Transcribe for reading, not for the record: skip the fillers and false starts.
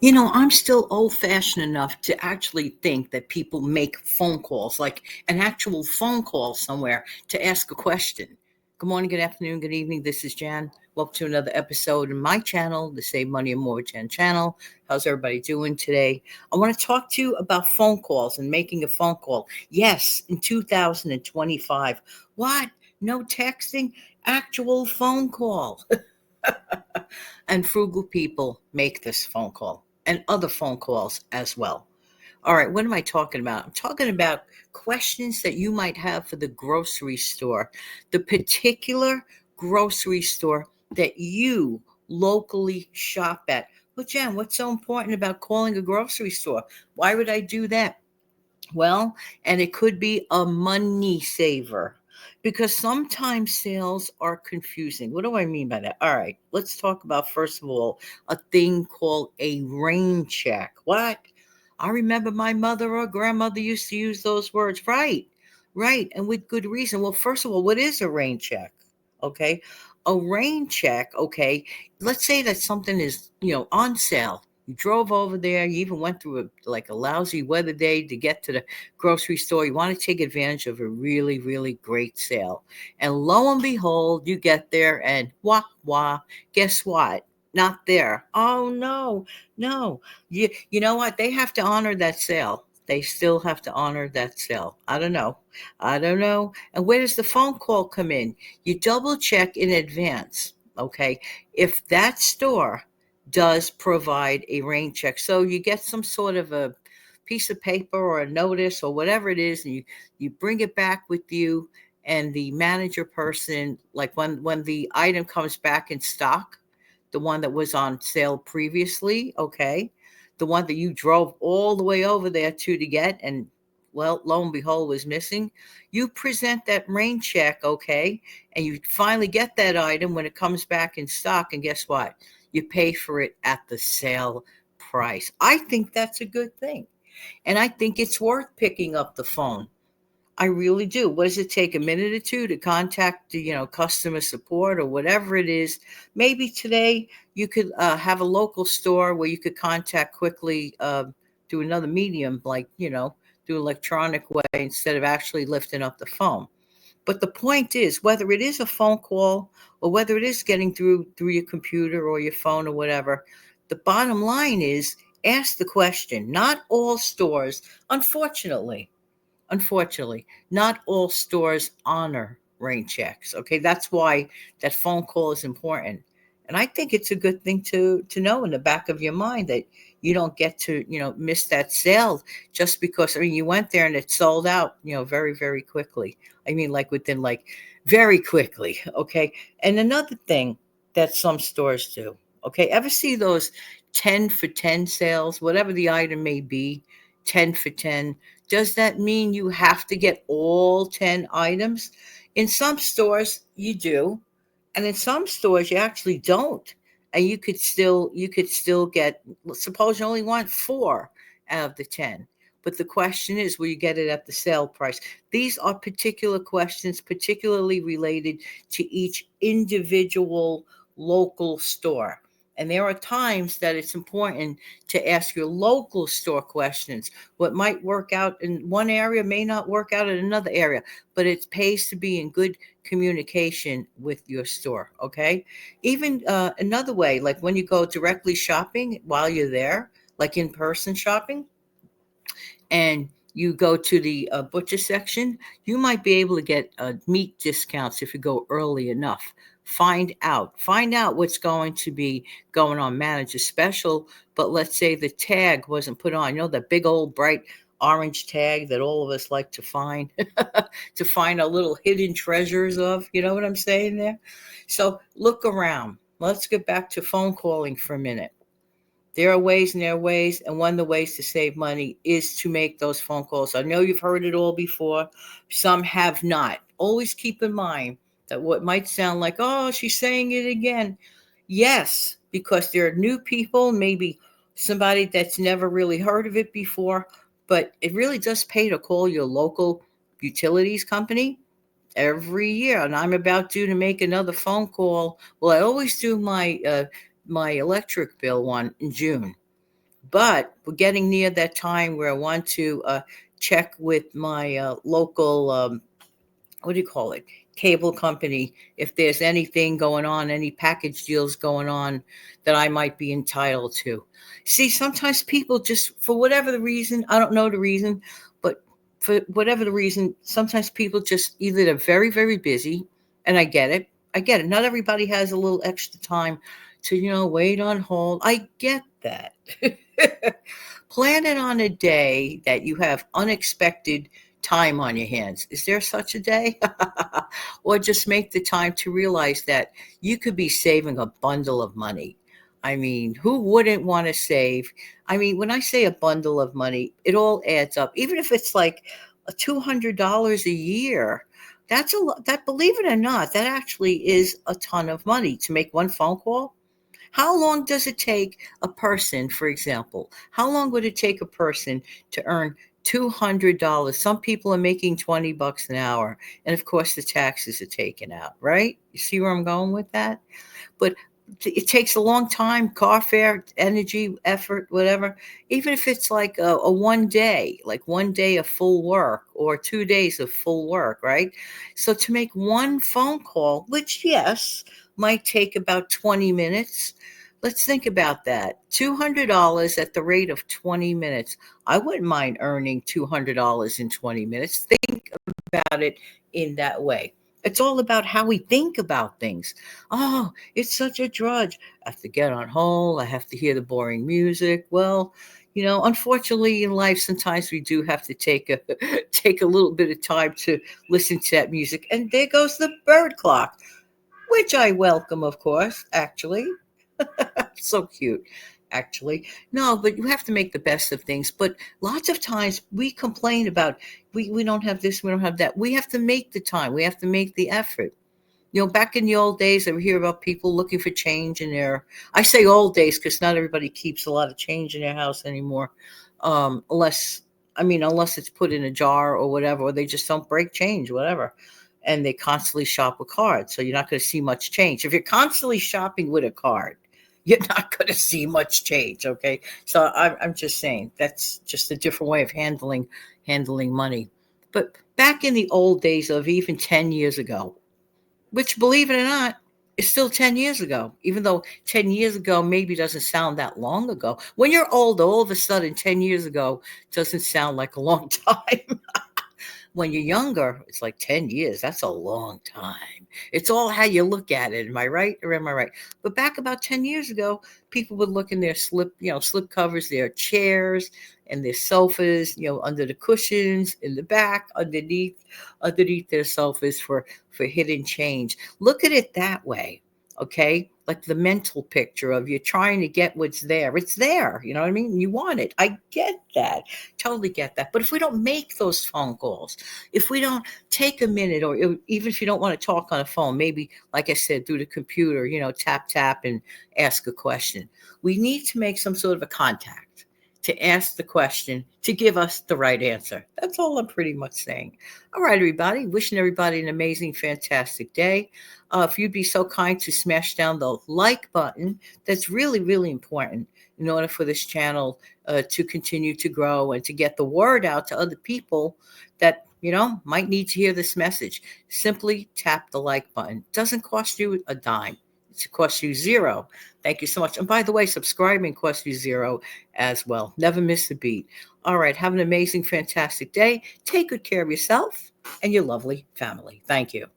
I'm still old fashioned enough to actually think that people make phone calls, like an actual phone call somewhere to ask a question. Good morning, good afternoon, good evening. This is Jan. Welcome to another episode in my channel, the Save Money and More with Jan channel. How's everybody doing today? I want to talk to you about phone calls and making a phone call. Yes, in 2025. What? No texting? Actual phone call. And frugal people make this phone call and other phone calls as well. All right, what am I talking about? I'm talking about questions that you might have for the grocery store, the particular grocery store that you locally shop at. Well, Jen, what's so important about calling a grocery store? Why would I do that? Well, and it could be a money saver because sometimes sales are confusing. What do I mean by that? All right, let's talk about, first of all, a thing called a rain check. What? I remember my mother or grandmother used to use those words. Right, right, and with good reason. Well, first of all, what is a rain check? Okay, a rain check, okay, let's say that something is, on sale. You drove over there. You even went through a lousy weather day to get to the grocery store. You want to take advantage of a really, really great sale. And lo and behold, you get there and wah, wah, guess what? Not there. Oh, no, no. You know what? They have to honor that sale. They still have to honor that sale. I don't know. I don't know. And where does the phone call come in? You double check in advance, okay? If that store does provide a rain check. So you get some sort of a piece of paper or a notice or whatever it is, and you bring it back with you, and the manager person, like when the item comes back in stock, the one that was on sale previously, okay, the one that you drove all the way over there to get, and well, lo and behold, was missing. You present that rain check, okay, and you finally get that item when it comes back in stock, and guess what? You pay for it at the sale price. I think that's a good thing. And I think it's worth picking up the phone. I really do. What does it take? A minute or two to contact the, customer support or whatever it is. Maybe today you could have a local store where you could contact quickly through another medium, like, through electronic way instead of actually lifting up the phone. But the point is, whether it is a phone call or whether it is getting through your computer or your phone or whatever, the bottom line is ask the question. Not all stores, unfortunately, not all stores honor rain checks. Okay, that's why that phone call is important. And I think it's a good thing to know in the back of your mind that you don't get to, miss that sale just because, I mean, you went there and it sold out, very, very quickly. I mean, like within very quickly. Okay. And another thing that some stores do, okay, ever see those 10 for 10 sales, whatever the item may be, 10 for 10? Does that mean you have to get all 10 items? In some stores, you do. And in some stores, you actually don't. And you could still get, suppose you only want four out of the 10. But the question is, will you get it at the sale price? These are particular questions, particularly related to each individual local store. And there are times that it's important to ask your local store questions. What might work out in one area may not work out in another area, but it pays to be in good communication with your store. Okay. Even another way, like when you go directly shopping while you're there, like in person shopping, and you go to the butcher section, you might be able to get meat discounts if you go early enough. Find out what's going to be going on manager special. But let's say the tag wasn't put on, that big old bright orange tag that all of us like to find to find our little hidden treasures of, you know what I'm saying there? So look around. Let's get back to phone calling for a minute. There are ways and there are ways, and one of the ways to save money is to make those phone calls. I know you've heard it all before. Some have not. Always keep in mind that what might sound like, oh, she's saying it again. Yes, because there are new people, maybe somebody that's never really heard of it before, but it really does pay to call your local utilities company every year. And I'm about due to make another phone call. Well, I always do my electric bill one in June. But we're getting near that time where I want to check with my local, what do you call it? Cable company, if there's anything going on, any package deals going on that I might be entitled to. See, sometimes people just, for whatever the reason, I don't know the reason, but for whatever the reason, sometimes people just either they're very, very busy, and I get it. I get it. Not everybody has a little extra time to, wait on hold. I get that. Plan it on a day that you have unexpected time on your hands. Is there such a day? Or just make the time to realize that you could be saving a bundle of money. I mean, who wouldn't want to save? I mean, when I say a bundle of money, it all adds up. Even if it's like $200 a year, that's a lot. That, believe it or not, that actually is a ton of money to make one phone call. How long does it take a person, for example, how long would it take a person to earn $200? Some people are making 20 bucks an hour. And of course, the taxes are taken out, right? You see where I'm going with that? But it takes a long time, car fare, energy, effort, whatever. Even if it's like a one day, like one day of full work or 2 days of full work, right? So to make one phone call, which, yes, might take about 20 minutes. Let's think about that. $200 at the rate of 20 minutes. I wouldn't mind earning $200 in 20 minutes. Think about it in that way. It's all about how we think about things. Oh, it's such a drudge. I have to get on hold. I have to hear the boring music. Well, unfortunately in life, sometimes we do have to take a take a little bit of time to listen to that music. And there goes the bird clock, which I welcome, of course, actually. So cute, actually. No, but you have to make the best of things. But lots of times we complain about we don't have this, we don't have that. We have to make the time. We have to make the effort. Back in the old days, I would hear about people looking for change in their. I say old days because not everybody keeps a lot of change in their house anymore, unless unless it's put in a jar or whatever, or they just don't break change, whatever, and they constantly shop with cards. So you're not going to see much change if you're constantly shopping with a card. You're not going to see much change. Okay, so I'm just saying that's just a different way of handling money. But back in the old days of even 10 years ago, which, believe it or not, is still 10 years ago, even though 10 years ago maybe doesn't sound that long ago. When you're older, all of a sudden, 10 years ago doesn't sound like a long time. When you're younger, it's like 10 years. That's a long time. It's all how you look at it. Am I right or am I right? But back about 10 years ago, people would look in their slip covers, their chairs and their sofas, under the cushions, in the back, underneath their sofas for hidden change. Look at it that way. Okay. Like the mental picture of you trying to get what's there. It's there. You know what I mean? You want it. I get that. Totally get that. But if we don't make those phone calls, if we don't take a minute, or even if you don't want to talk on a phone, maybe, like I said, through the computer, tap, tap and ask a question. We need to make some sort of a contact to ask the question to give us the right answer. That's all I'm pretty much saying. All right, everybody. Wishing everybody an amazing, fantastic day. If you'd be so kind to smash down the like button, that's really, really important in order for this channel to continue to grow and to get the word out to other people that might need to hear this message. Simply tap the like button. Doesn't cost you a dime. It costs you zero. Thank you so much. And by the way, subscribing costs you zero as well. Never miss a beat. All right. Have an amazing, fantastic day. Take good care of yourself and your lovely family. Thank you.